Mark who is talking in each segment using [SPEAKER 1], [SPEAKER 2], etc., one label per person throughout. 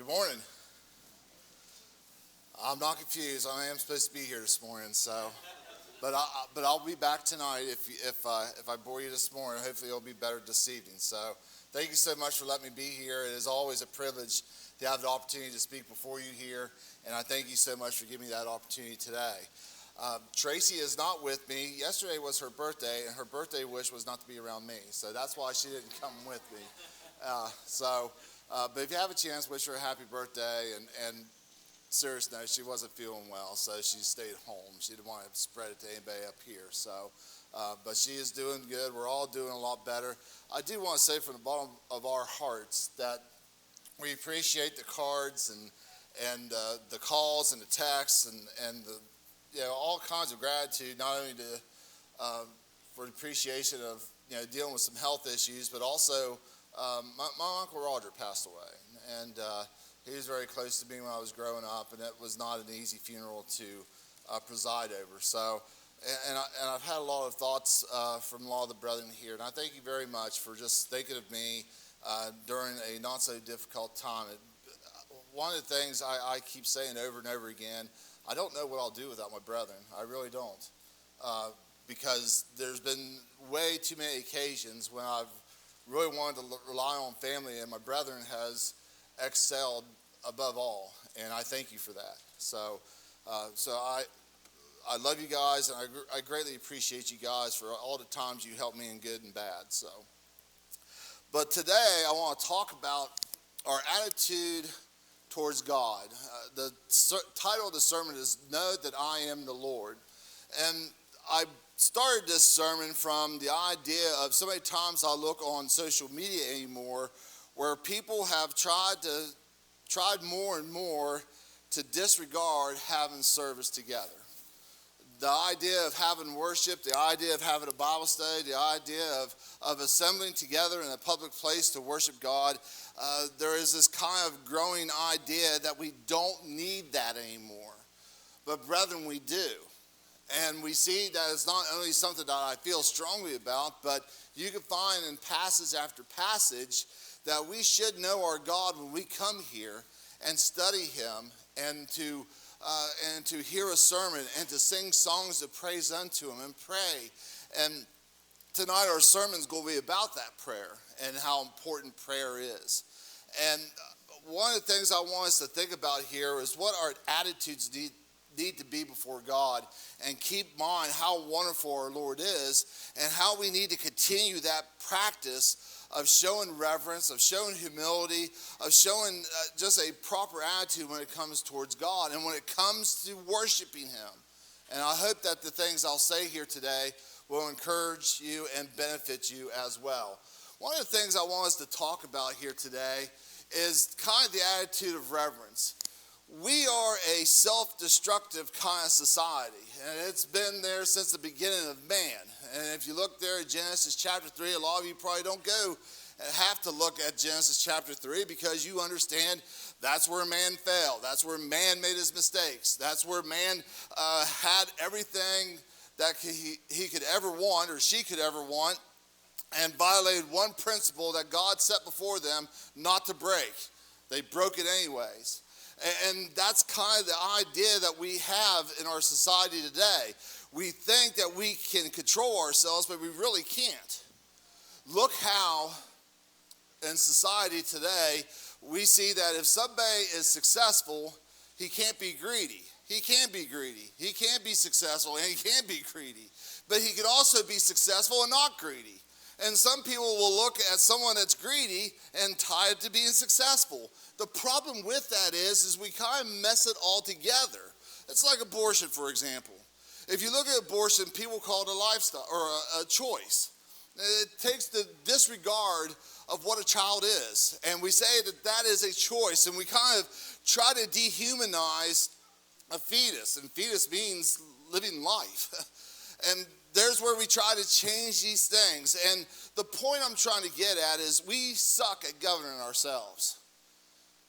[SPEAKER 1] Good morning. I'm not confused. I am supposed to be here this morning, but I'll be back tonight. If I bore you this morning, hopefully it'll be better this evening. So thank you so much for letting me be here. It is always a privilege to have the opportunity to speak before you here, and I thank you so much for giving me that opportunity today. Tracy is not with me. Yesterday was her birthday, and her birthday wish was not to be around me, so that's why she didn't come with me. But if you have a chance, wish her a happy birthday. And serious note, she wasn't feeling well, so she stayed home. She didn't want to spread it to anybody up here. But she is doing good. We're all doing a lot better. I do want to say from the bottom of our hearts that we appreciate the cards and the calls and the texts and the all kinds of gratitude, not only for the appreciation of dealing with some health issues, but also my Uncle Roger passed away, and he was very close to me when I was growing up, and it was not an easy funeral to preside over. So, and I've had a lot of thoughts from a lot of the brethren here, and I thank you very much for just thinking of me during a not so difficult time. One of the things I keep saying over and over again, I don't know what I'll do without my brethren. I really don't, because there's been way too many occasions when I've really wanted to rely on family, and my brethren has excelled above all, and I thank you for that. So I love you guys, and I greatly appreciate you guys for all the times you helped me in good and bad. But today I want to talk about our attitude towards God. The title of the sermon is "Know That I Am the Lord," and I started this sermon from the idea of so many times I look on social media anymore where people have tried more and more to disregard having service together. The idea of having worship, the idea of having a Bible study, the idea of assembling together in a public place to worship God, there is this kind of growing idea that we don't need that anymore. But brethren, we do. And we see that it's not only something that I feel strongly about, but you can find in passage after passage that we should know our God when we come here and study Him and to hear a sermon and to sing songs of praise unto Him and pray. And tonight our sermon's going to be about that prayer and how important prayer is. And one of the things I want us to think about here is what our attitudes need to be before God, and keep in mind how wonderful our Lord is and how we need to continue that practice of showing reverence, of showing humility, of showing just a proper attitude when it comes towards God and when it comes to worshiping Him. And I hope that the things I'll say here today will encourage you and benefit you as well. One of the things I want us to talk about here today is kind of the attitude of reverence. We are a self-destructive kind of society, and it's been there since the beginning of man. And if you look there at Genesis chapter 3, a lot of you probably don't have to look at Genesis chapter 3 because you understand that's where man failed. That's where man made his mistakes. That's where man had everything that he could ever want or she could ever want, and violated one principle that God set before them not to break. They broke it anyways. And that's kind of the idea that we have in our society today. We think that we can control ourselves, but we really can't. Look how in society today we see that if somebody is successful, he can't be greedy. He can be greedy. He can be successful and he can be greedy. But he can also be successful and not greedy. And some people will look at someone that's greedy and tie it to being successful. The problem with that is we kind of mess it all together. It's like abortion, for example. If you look at abortion, people call it a lifestyle or a choice. It takes the disregard of what a child is. And we say that is a choice. And we kind of try to dehumanize a fetus. And fetus means living life. And there's where we try to change these things. And the point I'm trying to get at is we suck at governing ourselves.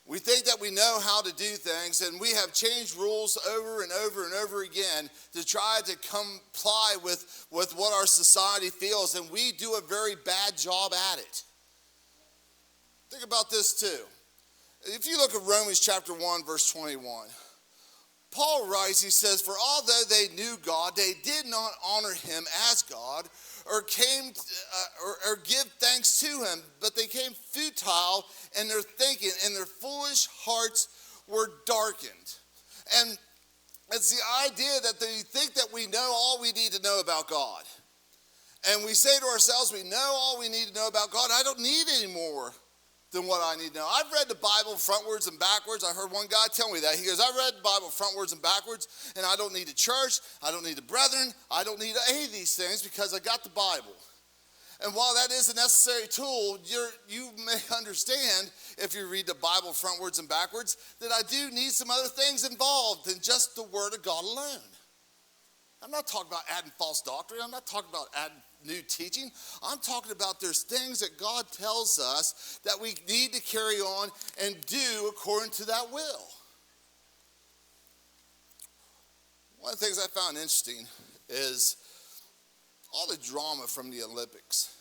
[SPEAKER 1] We think that we know how to do things, and we have changed rules over and over and over again to try to comply with what our society feels, and we do a very bad job at it. Think about this too. If you look at Romans chapter 1, verse 21, Paul writes, he says, for although they knew God, they did not honor him as God or give thanks to him, but they came futile in their thinking, and their foolish hearts were darkened. And it's the idea that they think that we know all we need to know about God. And we say to ourselves, we know all we need to know about God. I don't need any more than what I need to know. I've read the Bible frontwards and backwards. I heard one guy tell me that. He goes, I read the Bible frontwards and backwards, and I don't need a church. I don't need the brethren. I don't need any of these things because I got the Bible. And while that is a necessary tool, you may understand, if you read the Bible frontwards and backwards, that I do need some other things involved than just the Word of God alone. I'm not talking about adding false doctrine. I'm not talking about adding new teaching. I'm talking about there's things that God tells us that we need to carry on and do according to that will. One of the things I found interesting is all the drama from the Olympics.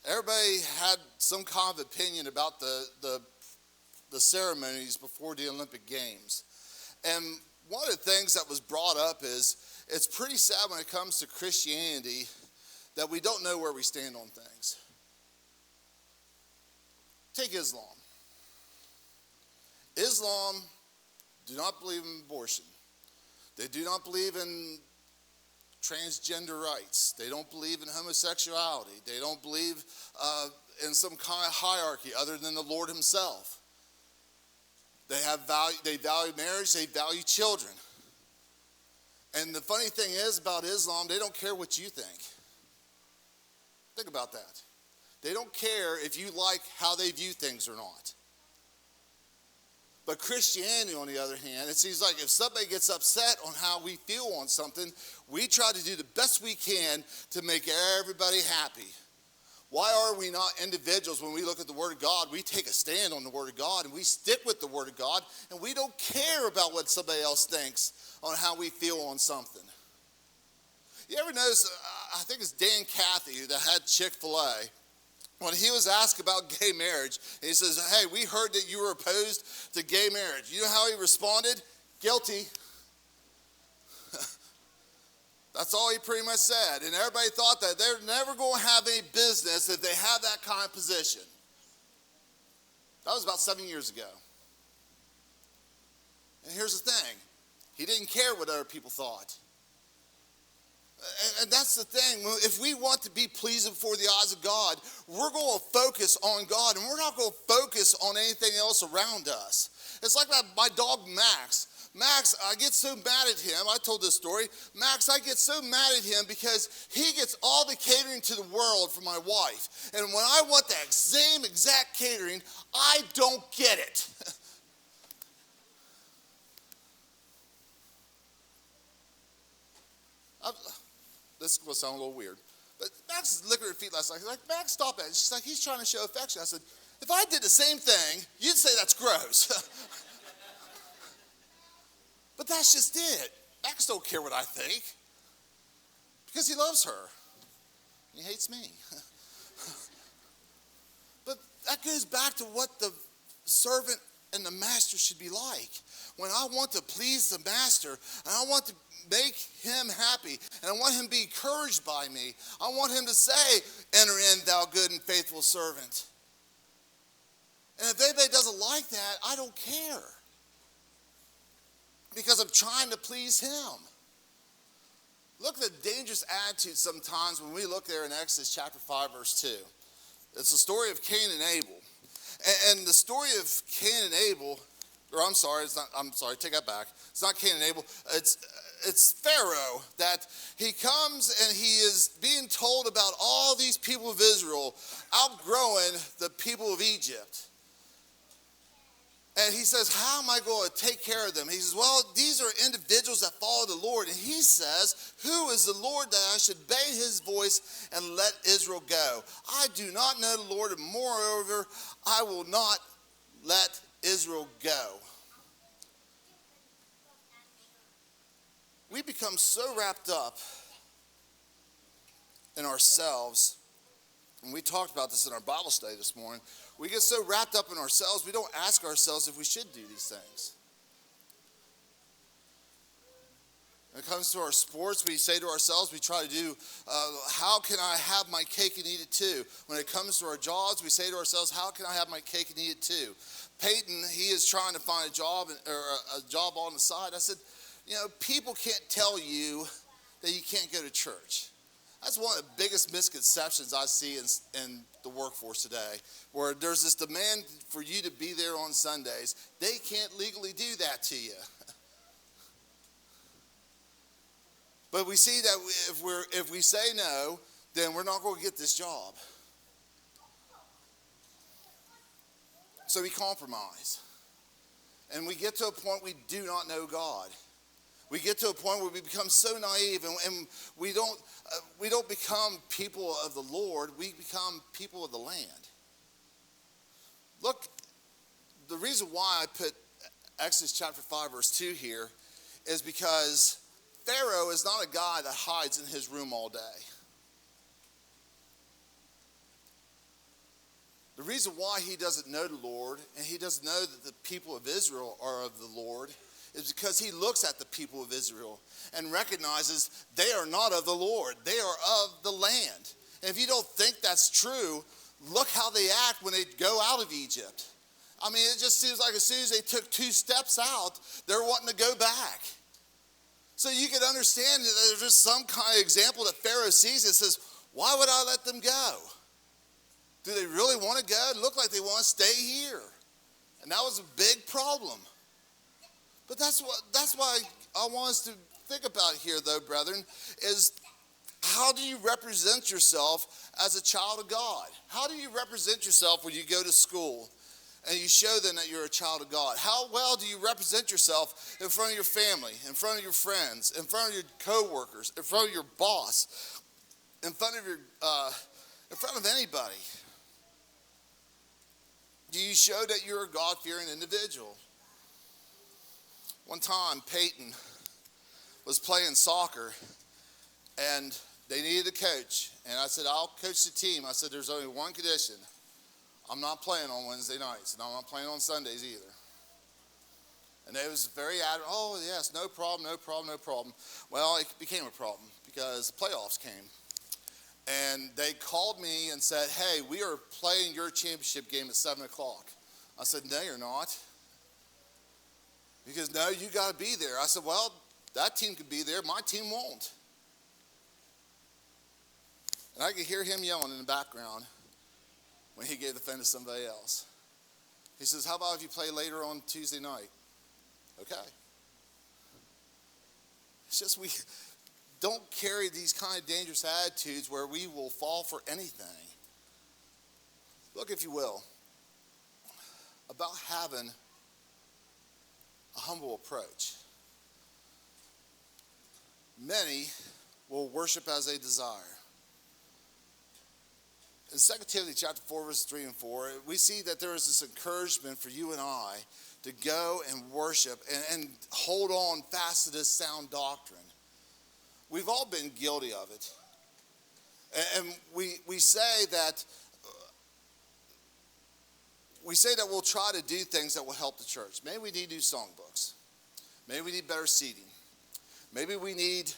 [SPEAKER 1] Everybody had some kind of opinion about the ceremonies before the Olympic Games. And one of the things that was brought up is it's pretty sad when it comes to Christianity that we don't know where we stand on things. Take Islam. Islam do not believe in abortion. They do not believe in transgender rights. They don't believe in homosexuality. They don't believe in some kind of hierarchy other than the Lord himself. They value marriage, they value children. And the funny thing is about Islam, they don't care what you think. Think about that. They don't care if you like how they view things or not. But Christianity, on the other hand, it seems like if somebody gets upset on how we feel on something, we try to do the best we can to make everybody happy. Why are we not individuals when we look at the Word of God? We take a stand on the Word of God and we stick with the Word of God, and we don't care about what somebody else thinks on how we feel on something. You ever notice, I think it's Dan Cathy that had Chick-fil-A, when he was asked about gay marriage, and he says, hey, we heard that you were opposed to gay marriage. You know how he responded? Guilty. That's all he pretty much said. And everybody thought that they're never going to have any business if they have that kind of position. That was about 7 years ago. And here's the thing. He didn't care what other people thought. And that's the thing. If we want to be pleasing before the eyes of God, we're going to focus on God, and we're not going to focus on anything else around us. It's like my dog Max. Max, I get so mad at him. I told this story. Max, I get so mad at him because he gets all the catering to the world for my wife. And when I want that same exact catering, I don't get it. This will sound a little weird. But Max was licking her feet last night. He's like, Max, stop that. She's like, he's trying to show affection. I said, if I did the same thing, you'd say that's gross. But that's just it. Max don't care what I think because he loves her. He hates me. But that goes back to what the servant and the master should be like. When I want to please the master and I want to make him happy and I want him to be encouraged by me, I want him to say, enter in, thou good and faithful servant. And if anybody doesn't like that, I don't care. Because I'm trying to please him. Look at the dangerous attitude sometimes when we look there in Exodus chapter 5, verse 2. It's the story of Cain and Abel. And the story of Cain and Abel, take that back. It's not Cain and Abel. It's Pharaoh that he comes and he is being told about all these people of Israel outgrowing the people of Egypt. And he says, how am I going to take care of them? He says, well, these are individuals that follow the Lord. And he says, who is the Lord that I should obey his voice and let Israel go? I do not know the Lord, and moreover, I will not let Israel go. We become so wrapped up in ourselves And we talked about this in our Bible study this morning. We get so wrapped up in ourselves, we don't ask ourselves if we should do these things. When it comes to our sports, we say to ourselves, we try to do, how can I have my cake and eat it too? When it comes to our jobs, we say to ourselves, how can I have my cake and eat it too? Peyton, he is trying to find a job or a job on the side. I said, people can't tell you that you can't go to church. That's one of the biggest misconceptions I see in the workforce today, where there's this demand for you to be there on Sundays. They can't legally do that to you. But we see that if we say no, then we're not going to get this job. So we compromise. And we get to a point we do not know God. We get to a point where we become so naive, and we don't become people of the Lord. We become people of the land. Look, the reason why I put Exodus chapter 5, verse 2 here is because Pharaoh is not a guy that hides in his room all day. The reason why he doesn't know the Lord and he doesn't know that the people of Israel are of the Lord is because he looks at the people of Israel and recognizes they are not of the Lord. They are of the land. And if you don't think that's true, look how they act when they go out of Egypt. I mean, it just seems like as soon as they took 2 steps out, they're wanting to go back. So you can understand that there's just some kind of example that Pharaoh sees and says, why would I let them go? Do they really want to go? It looked like they want to stay here. And that was a big problem. But that's why I want us to think about here, though, brethren, is how do you represent yourself as a child of God? How do you represent yourself when you go to school and you show them that you're a child of God? How well do you represent yourself in front of your family, in front of your friends, in front of your co-workers, in front of your boss, in front of anybody? Do you show that you're a God-fearing individual? One time, Peyton was playing soccer, and they needed a coach. And I said, I'll coach the team. I said, there's only one condition. I'm not playing on Wednesday nights, and I'm not playing on Sundays either. And they was very adamant, oh, yes, no problem, no problem, no problem. Well, it became a problem because the playoffs came. And they called me and said, hey, we are playing your championship game at 7 o'clock. I said, no, you're not. Because, no, you got to be there. I said, well, that team could be there. My team won't. And I could hear him yelling in the background when he gave the phone to somebody else. He says, how about if you play later on Tuesday night? Okay. It's just we don't carry these kind of dangerous attitudes where we will fall for anything. Look, if you will, about having a humble approach. Many will worship as they desire. In 2 Timothy chapter 4, verses 3 and 4, we see that there is this encouragement for you and I to go and worship and hold on fast to this sound doctrine. We've all been guilty of it. And we say that we'll try to do things that will help the church. Maybe we need new songbooks. Maybe we need better seating. Maybe we need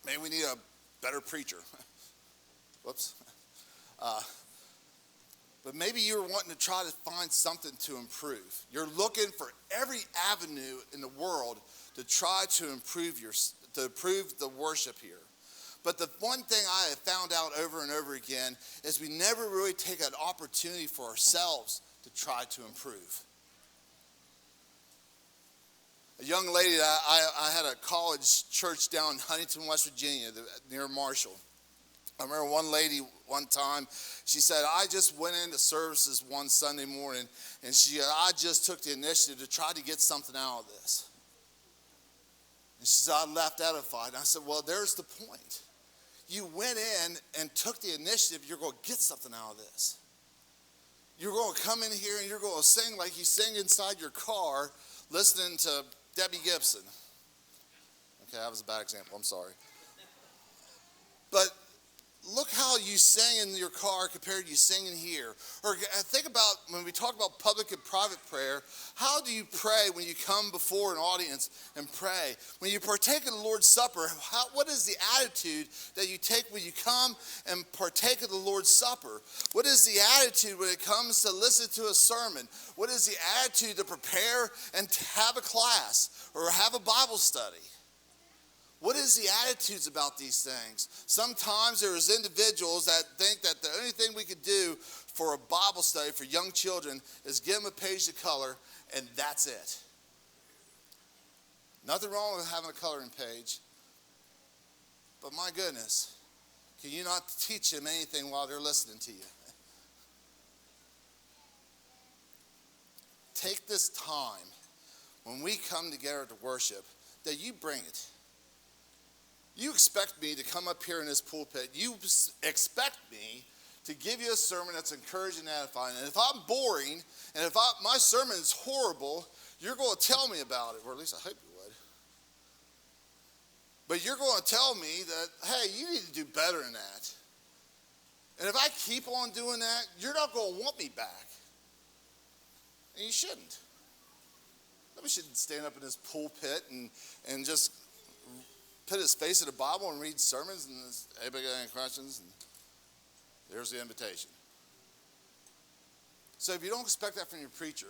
[SPEAKER 1] a better preacher. Whoops. But maybe you're wanting to try to find something to improve. You're looking for every avenue in the world to try to improve the worship here. But the one thing I have found out over and over again is we never really take an opportunity for ourselves to try to improve. A young lady, I had a college church down in Huntington, West Virginia, near Marshall. I remember one lady one time, she said, I just went into services one Sunday morning, and I just took the initiative to try to get something out of this. And she said, I left edified. And I said, well, there's the point. You went in and took the initiative, you're going to get something out of this. You're going to come in here and you're going to sing like you sing inside your car listening to Debbie Gibson. Okay, that was a bad example, I'm sorry. But look how you sing in your car compared to you singing here. Or think about when we talk about public and private prayer, how do you pray when you come before an audience and pray? When you partake of the Lord's Supper, what is the attitude that you take when you come and partake of the Lord's Supper? What is the attitude when it comes to listen to a sermon? What is the attitude to prepare and to have a class or have a Bible study? What is the attitudes about these things? Sometimes there's individuals that think that the only thing we could do for a Bible study for young children is give them a page to color, and that's it. Nothing wrong with having a coloring page. But my goodness, can you not teach them anything while they're listening to you? Take this time when we come together to worship, that you bring it. You expect me to come up here in this pulpit. You expect me to give you a sermon that's encouraging and edifying. And if I'm boring, and if my sermon is horrible, you're going to tell me about it, or at least I hope you would. But you're going to tell me that, hey, you need to do better than that. And if I keep on doing that, you're not going to want me back. And you shouldn't. Nobody shouldn't stand up in this pulpit and just put his face in the Bible and read sermons and anybody got any questions? And there's the invitation. So if you don't expect that from your preacher,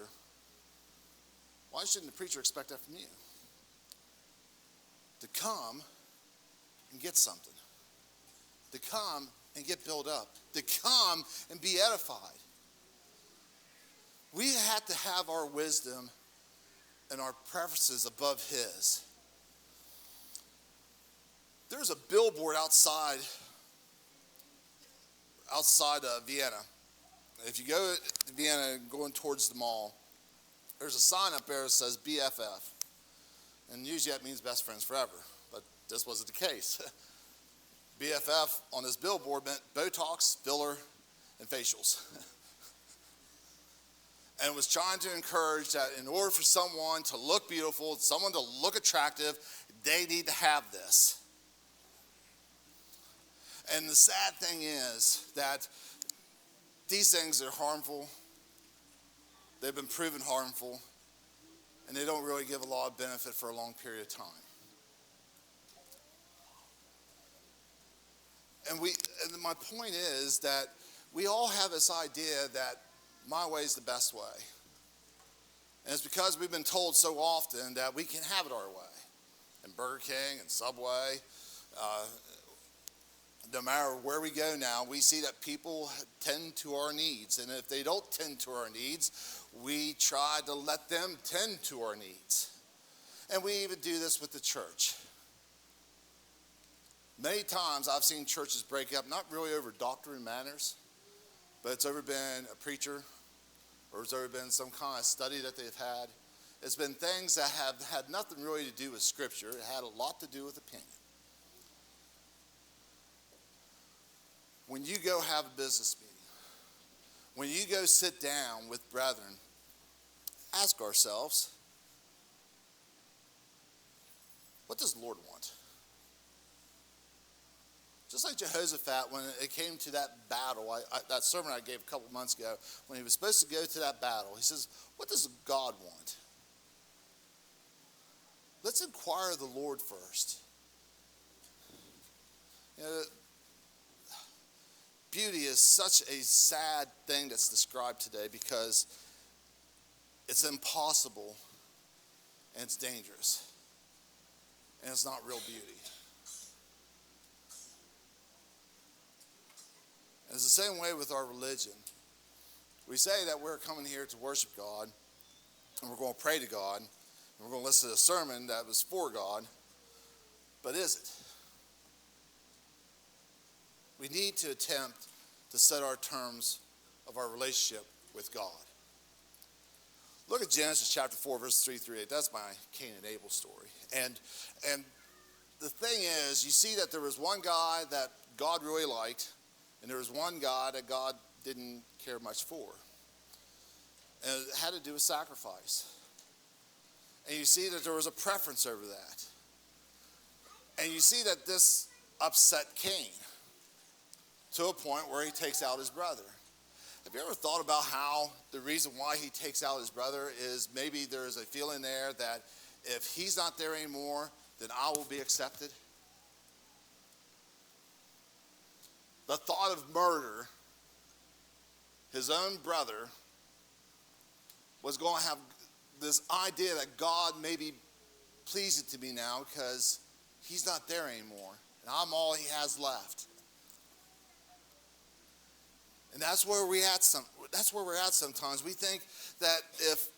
[SPEAKER 1] why shouldn't the preacher expect that from you? To come and get something. To come and get built up. To come and be edified. We have to have our wisdom and our preferences above his. There's a billboard outside of Vienna. If you go to Vienna going towards the mall, there's a sign up there that says BFF. And usually that means best friends forever, but this wasn't the case. BFF on this billboard meant Botox, filler, and facials. And it was trying to encourage that in order for someone to look beautiful, someone to look attractive, they need to have this. And the sad thing is that these things are harmful. They've been proven harmful. And they don't really give a lot of benefit for a long period of time. And my point is that we all have this idea that my way is the best way. And it's because we've been told so often that we can have it our way. And Burger King and Subway, no matter where we go now, we see that people tend to our needs. And if they don't tend to our needs, we try to let them tend to our needs. And we even do this with the church. Many times I've seen churches break up, not really over doctrine matters, but it's over been a preacher, or it's over been some kind of study that they've had. It's been things that have had nothing really to do with Scripture. It had a lot to do with opinion. When you go have a business meeting, when you go sit down with brethren, ask ourselves, what does the Lord want? Just like Jehoshaphat, when it came to that battle, that sermon I gave a couple months ago, when he was supposed to go to that battle, he says, what does God want? Let's inquire of the Lord first. You know, beauty is such a sad thing that's described today because it's impossible and it's dangerous. And it's not real beauty. And it's the same way with our religion. We say that we're coming here to worship God, and we're going to pray to God, and we're going to listen to a sermon that was for God. But is it? We need to attempt to set our terms of our relationship with God. Look at Genesis chapter 4, verse 3 through 8. That's my Cain and Abel story. And the thing is, you see that there was one guy that God really liked, and there was one guy that God didn't care much for. And it had to do with sacrifice. And you see that there was a preference over that. And you see that this upset Cain. to a point where he takes out his brother. Have you ever thought about how the reason why he takes out his brother is maybe there's a feeling there that if he's not there anymore, then I will be accepted? The thought of murder, his own brother, was going to have this idea that God may be pleasing to me now because he's not there anymore, and I'm all he has left. And that's where we're at sometimes. We think that if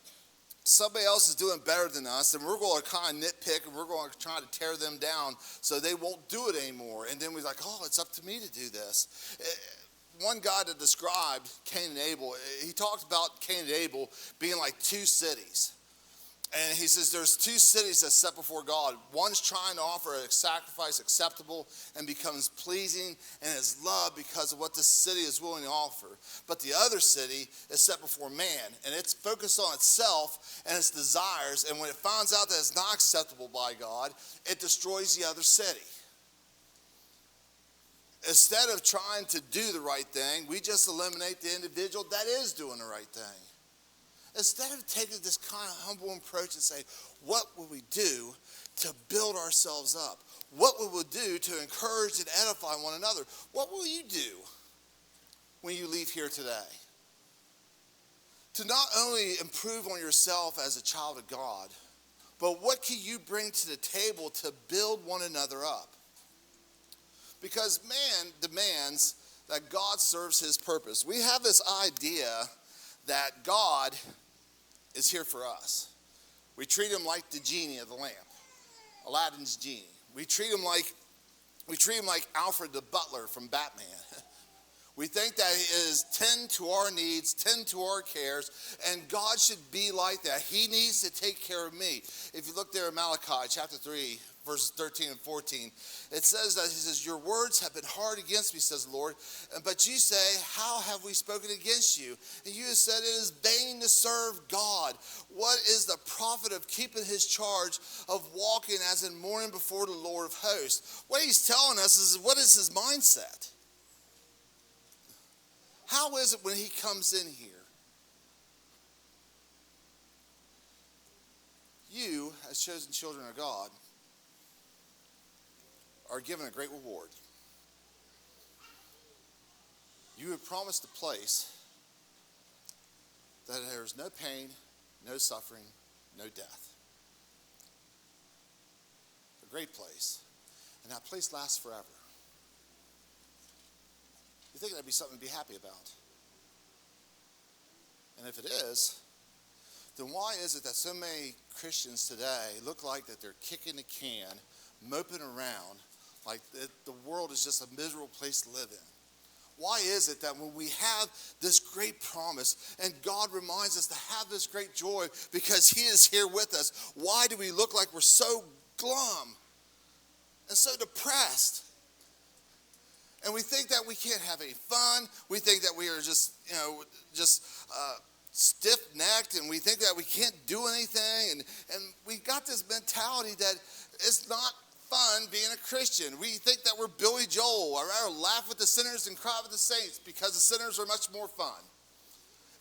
[SPEAKER 1] somebody else is doing better than us, then we're going to kind of nitpick and we're going to try to tear them down so they won't do it anymore. And then we're like, oh, it's up to me to do this. One guy that described Cain and Abel, he talked about Cain and Abel being like two cities. And he says there's two cities that's set before God. One's trying to offer a sacrifice acceptable and becomes pleasing and is loved because of what this city is willing to offer. But the other city is set before man, and it's focused on itself and its desires. And when it finds out that it's not acceptable by God, it destroys the other city. Instead of trying to do the right thing, we just eliminate the individual that is doing the right thing. Instead of taking this kind of humble approach and say, what will we do to build ourselves up? What will we do to encourage and edify one another? What will you do when you leave here today? To not only improve on yourself as a child of God, but what can you bring to the table to build one another up? Because man demands that God serves his purpose. We have this idea that God is here for us. We treat him like the genie of the lamp, Aladdin's genie. We treat him like Alfred the butler from Batman. We think that he is tend to our needs, tend to our cares, and God should be like that. He needs to take care of me. If you look there in Malachi chapter 3, verses 13 and 14, it says that he says, your words have been hard against me, says the Lord, but you say, how have we spoken against you? And you have said it is vain to serve God. What is the profit of keeping his charge, of walking as in mourning before the Lord of hosts? What he's telling us is, what is his mindset? How is it when he comes in here? You, as chosen children of God, are given a great reward. You have promised a place that there is no pain, no suffering, no death. A great place. And that place lasts forever. You think that'd be something to be happy about? And if it is, then why is it that so many Christians today look like that they're kicking the can, moping around, like the world is just a miserable place to live in? Why is it that when we have this great promise and God reminds us to have this great joy because he is here with us, why do we look like we're so glum and so depressed? And we think that we can't have any fun. We think that we are just stiff-necked, and we think that we can't do anything. And we got this mentality that it's not fun being a Christian. We think that we're Billy Joel. I'd rather laugh with the sinners and cry with the saints because the sinners are much more fun.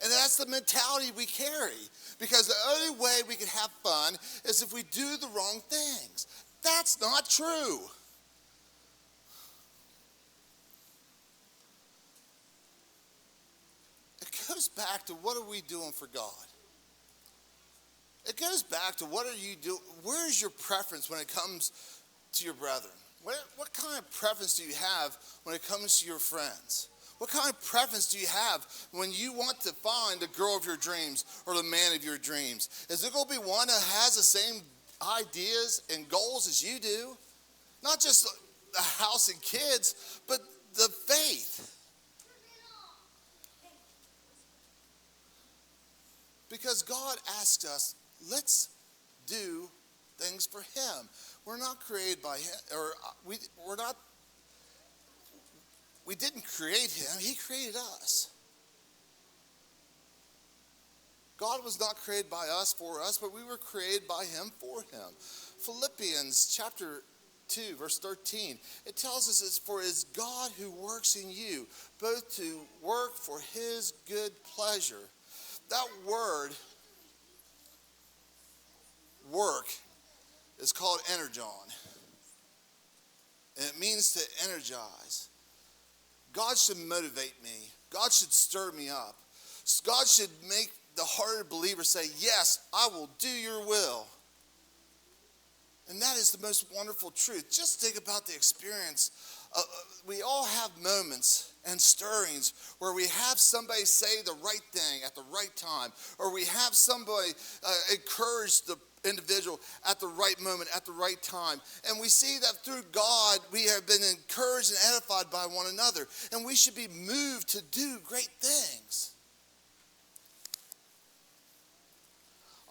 [SPEAKER 1] And that's the mentality we carry, because the only way we can have fun is if we do the wrong things. That's not true. It goes back to, what are we doing for God? It goes back to, what are you doing? Where's your preference when it comes to your brethren? What kind of preference do you have when it comes to your friends? What kind of preference do you have when you want to find the girl of your dreams or the man of your dreams? Is it going to be one that has the same ideas and goals as you do? Not just a house and kids, but the faith. Because God asks us, let's do things for him. We're not created by him, or we didn't create him, he created us. God was not created by us for us, but we were created by him for him. Philippians chapter 2, verse 13, it tells us it's for it's God who works in you, both to work for his good pleasure. That word, work, is called energon. And it means to energize. God should motivate me. God should stir me up. God should make the hearted believer say, yes, I will do your will. And that is the most wonderful truth. Just think about the experience. We all have moments and stirrings where we have somebody say the right thing at the right time, or we have somebody encourage the individual at the right moment, at the right time. And we see that through God, we have been encouraged and edified by one another. And we should be moved to do great things.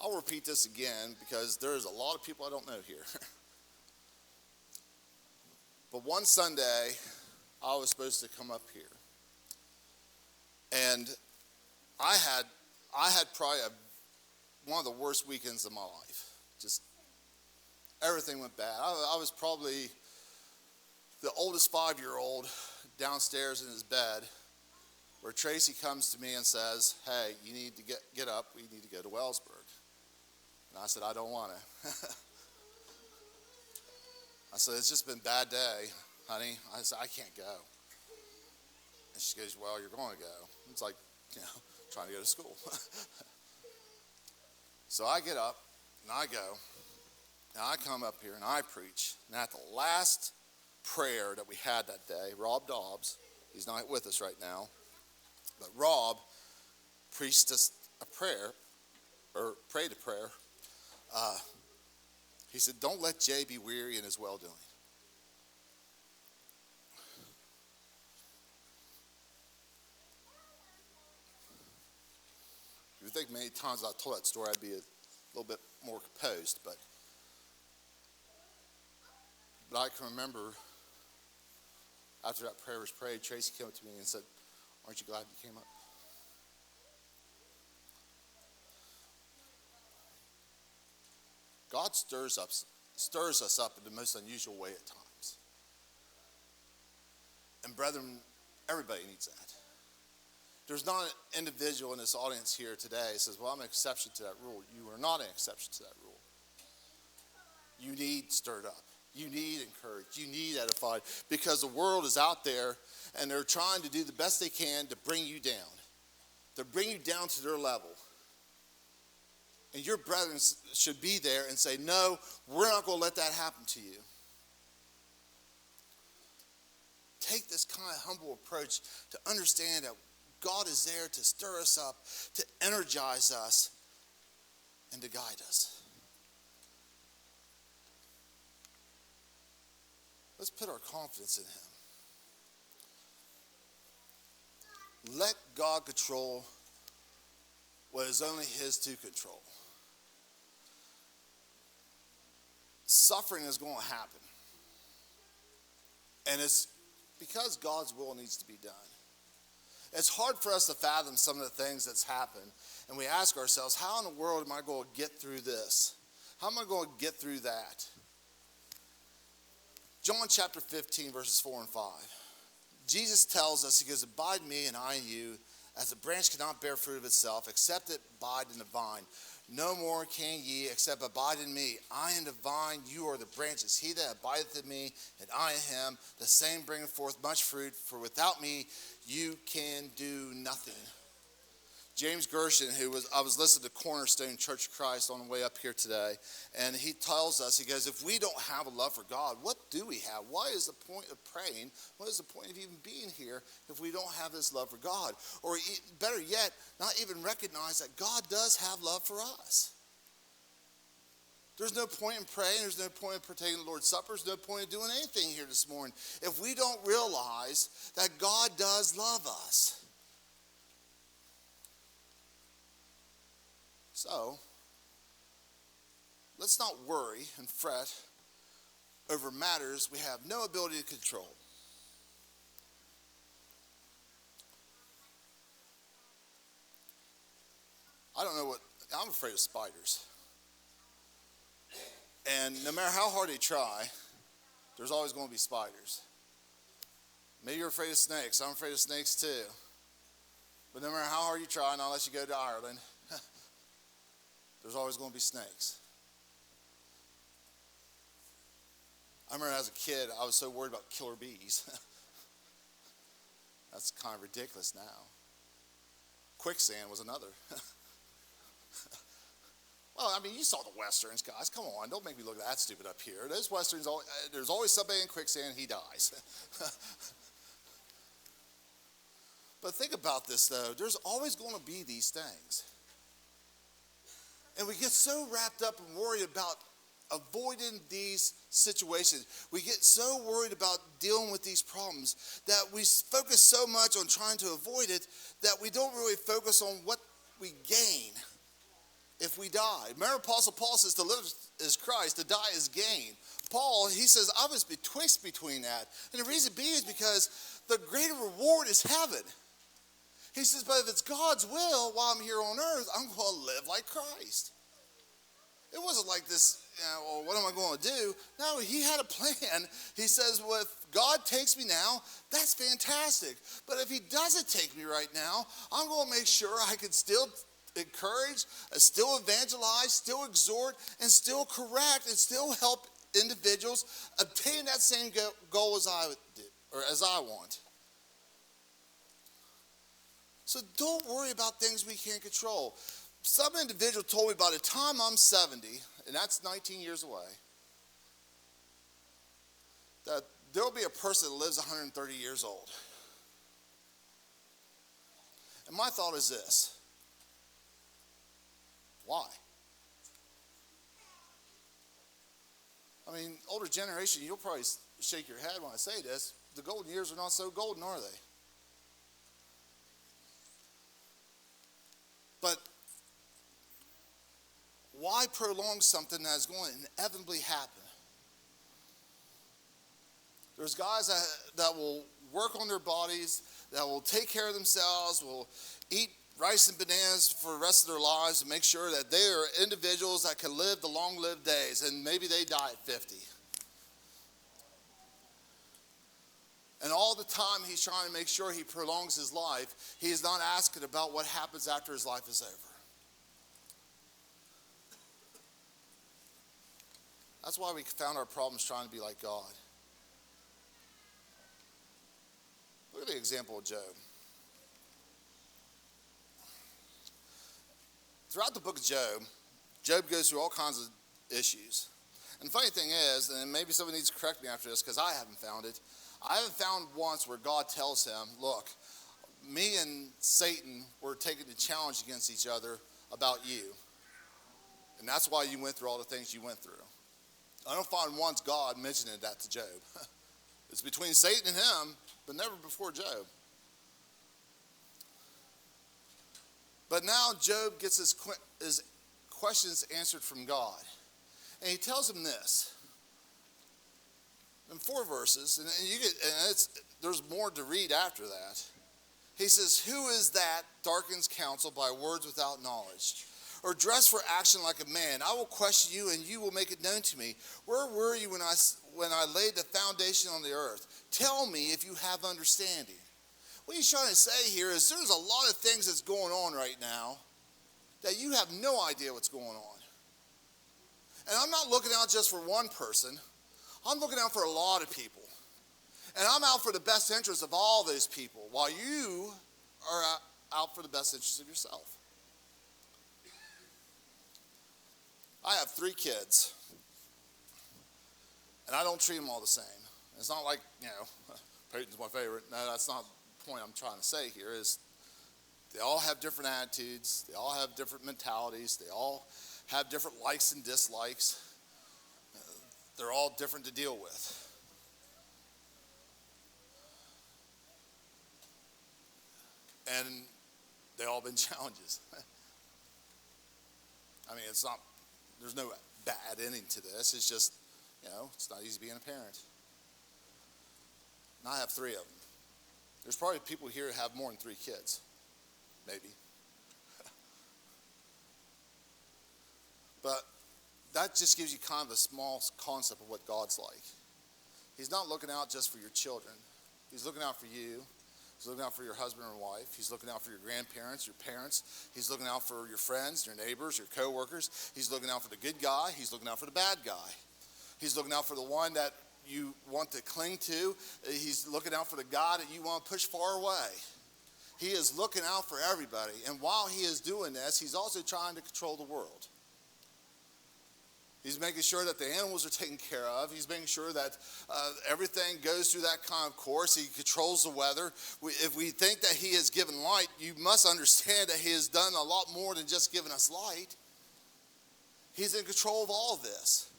[SPEAKER 1] I'll repeat this again because there's a lot of people I don't know here. But one Sunday, I was supposed to come up here. And I had probably one of the worst weekends of my life. Just everything went bad. I was probably the oldest 5-year-old downstairs in his bed, where Tracy comes to me and says, hey, you need to get up. We need to go to Wellsburg. And I said, I don't want to. I said, it's just been a bad day, honey. I said, I can't go. And she goes, well, you're going to go. It's like, trying to go to school. So I get up and I go. And I come up here and I preach. And at the last prayer that we had that day, Rob Dobbs, he's not with us right now, but Rob preached us a prayer, or prayed a prayer. He said, don't let Jay be weary in his well-doing. You would think many times I told that story I'd be a little bit more composed, but I can remember after that prayer was prayed, Tracy came up to me and said, aren't you glad you came up? God stirs us up in the most unusual way at times. And brethren, everybody needs that. There's not an individual in this audience here today who says, well, I'm an exception to that rule. You are not an exception to that rule. You need stirred up. You need encouraged. You need edified, because the world is out there and they're trying to do the best they can to bring you down. To bring you down to their level. And your brethren should be there and say, no, we're not going to let that happen to you. Take this kind of humble approach to understand that God is there to stir us up, to energize us, and to guide us. Let's put our confidence in him. Let God control what is only his to control. Suffering is going to happen. And it's because God's will needs to be done. It's hard for us to fathom some of the things that's happened. And we ask ourselves, how in the world am I going to get through this? How am I going to get through that? John chapter 15, verses 4 and 5. Jesus tells us, he goes, abide in me and I in you, as a branch cannot bear fruit of itself, except it abide in the vine. No more can ye, except abide in me. I am the vine, you are the branches. He that abideth in me, and I in him, the same bringeth forth much fruit, for without me you can do nothing. James Gershon, I was listening to Cornerstone Church of Christ on the way up here today, and he tells us, he goes, if we don't have a love for God, what do we have? What is the point of praying? What is the point of even being here if we don't have this love for God? Or better yet, not even recognize that God does have love for us. There's no point in praying. There's no point in partaking of the Lord's Supper. There's no point in doing anything here this morning if we don't realize that God does love us. So, let's not worry and fret over matters we have no ability to control. I'm afraid of spiders. And no matter how hard they try, there's always going to be spiders. Maybe you're afraid of snakes. I'm afraid of snakes too. But no matter how hard you try, not unless you go to Ireland, there's always going to be snakes. I remember as a kid, I was so worried about killer bees. That's kind of ridiculous now. Quicksand was another. Well, I mean, you saw the Westerns, guys. Come on, don't make me look that stupid up here. Those Westerns, there's always somebody in quicksand, he dies. But think about this, though. There's always going to be these things. And we get so wrapped up and worried about avoiding these situations. We get so worried about dealing with these problems that we focus so much on trying to avoid it that we don't really focus on what we gain if we die. Remember, Apostle Paul says to live is Christ, to die is gain. Paul, he says, I was betwixt between that. And the reason being is because the greater reward is heaven. He says, but if it's God's will while I'm here on earth, I'm going to live like Christ. It wasn't like this, well, what am I going to do? No, he had a plan. He says, well, if God takes me now, that's fantastic. But if he doesn't take me right now, I'm going to make sure I can still encourage, still evangelize, still exhort, and still correct, and still help individuals obtain that same goal as I did, or as I want. So don't worry about things we can't control. Some individual told me by the time I'm 70, and that's 19 years away, that there will be a person that lives 130 years old. And my thought is this: why? I mean, older generation, you'll probably shake your head when I say this. The golden years are not so golden, are they? But why prolong something that is going to inevitably happen? There's guys that will work on their bodies, that will take care of themselves, will eat rice and bananas for the rest of their lives and make sure that they are individuals that can live the long-lived days, and maybe they die at 50. And all the time he's trying to make sure he prolongs his life, he is not asking about what happens after his life is over. That's why we found our problems trying to be like God. Look at the example of Job. Throughout the book of Job, Job goes through all kinds of issues. And the funny thing is, and maybe somebody needs to correct me after this because I haven't found it, I haven't found once where God tells him, look, me and Satan were taking the challenge against each other about you. And that's why you went through all the things you went through. I don't find once God mentioning that to Job. It's between Satan and him, but never before Job. But now Job gets his questions answered from God. And he tells him this. In 4 verses, there's more to read after that. He says, who is that darkens counsel by words without knowledge? Or dress for action like a man? I will question you, and you will make it known to me. Where were you when I laid the foundation on the earth? Tell me if you have understanding. What he's trying to say here is there's a lot of things that's going on right now that you have no idea what's going on. And I'm not looking out just for one person. I'm looking out for a lot of people. And I'm out for the best interest of all those people, while you are out for the best interest of yourself. I have 3 kids, and I don't treat them all the same. It's not like, Peyton's my favorite. No, that's not the point I'm trying to say here. Is they all have different attitudes. They all have different mentalities. They all have different likes and dislikes. They're all different to deal with. And they all been challenges. I mean, there's no bad ending to this. It's just, it's not easy being a parent. And I have 3 of them. There's probably people here who have more than 3 kids. Maybe. But that just gives you kind of a small concept of what God's like. He's not looking out just for your children. He's looking out for you. He's looking out for your husband or wife. He's looking out for your grandparents, your parents. He's looking out for your friends, your neighbors, your coworkers. He's looking out for the good guy. He's looking out for the bad guy. He's looking out for the one that you want to cling to. He's looking out for the guy that you want to push far away. He is looking out for everybody. And while he is doing this, he's also trying to control the world. He's making sure that the animals are taken care of. He's making sure that everything goes through that kind of course. He controls the weather. If we think that he has given light, you must understand that he has done a lot more than just giving us light. He's in control of all of this.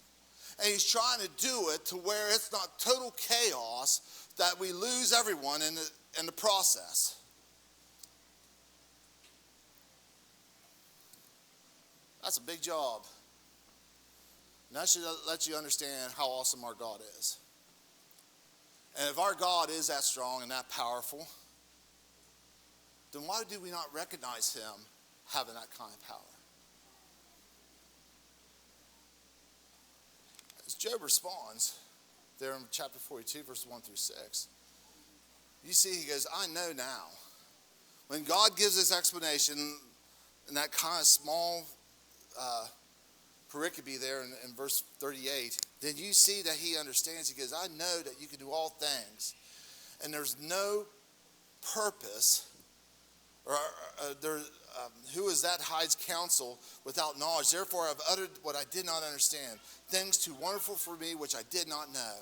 [SPEAKER 1] And he's trying to do it to where it's not total chaos that we lose everyone in the process. That's a big job. And that should let you understand how awesome our God is. And if our God is that strong and that powerful, then why do we not recognize him having that kind of power? As Job responds there in chapter 42, verses 1 through 6, you see he goes, I know now. When God gives this explanation in that kind of small pericope there in verse 38, then you see that he understands. He goes, I know that you can do all things, and there's no purpose, or who is that hides counsel without knowledge? Therefore I've uttered what I did not understand, things too wonderful for me which I did not know.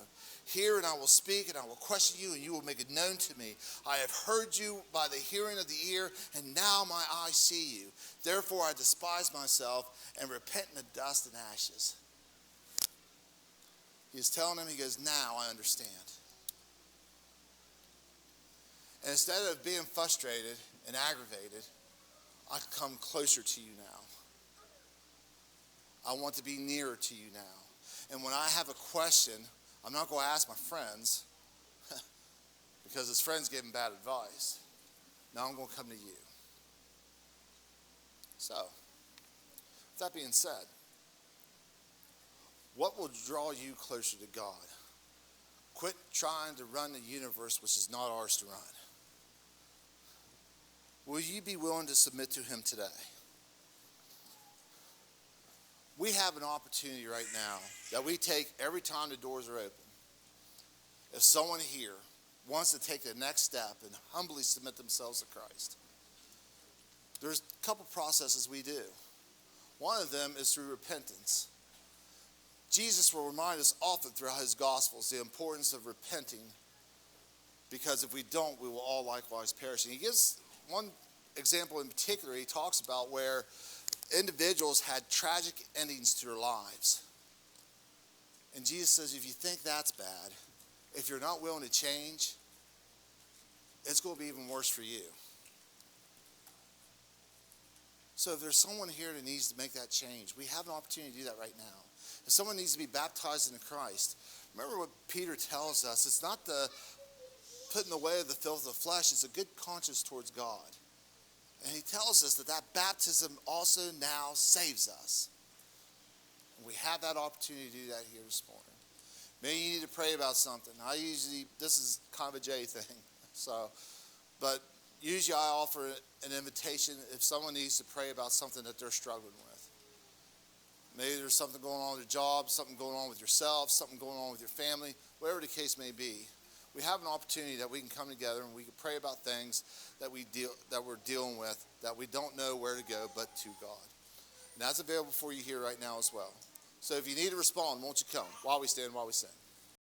[SPEAKER 1] Hear, and I will speak, and I will question you, and you will make it known to me. I have heard you by the hearing of the ear, and now my eyes see you. Therefore I despise myself and repent in the dust and ashes. He is telling him, he goes, now I understand. And instead of being frustrated and aggravated, I come closer to you now. I want to be nearer to you now. And when I have a question, I'm not going to ask my friends because his friends gave him bad advice. Now I'm going to come to you. So, with that being said, what will draw you closer to God? Quit trying to run the universe which is not ours to run. Will you be willing to submit to him today? We have an opportunity right now that we take every time the doors are open. If someone here wants to take the next step and humbly submit themselves to Christ, there's a couple processes we do. One of them is through repentance. Jesus will remind us often throughout his Gospels the importance of repenting, because if we don't, we will all likewise perish. And he gives one example in particular. He talks about where individuals had tragic endings to their lives. And Jesus says, if you think that's bad, if you're not willing to change, it's going to be even worse for you. So if there's someone here that needs to make that change, we have an opportunity to do that right now. If someone needs to be baptized into Christ, remember what Peter tells us. It's not the putting away of the filth of the flesh. It's a good conscience towards God. And he tells us that that baptism also now saves us. And we have that opportunity to do that here this morning. Maybe you need to pray about something. This is kind of a J thing. But usually I offer an invitation if someone needs to pray about something that they're struggling with. Maybe there's something going on with your job, something going on with yourself, something going on with your family, whatever the case may be. We have an opportunity that we can come together and we can pray about things that we're dealing with, that we don't know where to go but to God. And that's available for you here right now as well. So if you need to respond, won't you come while we stand, while we sing.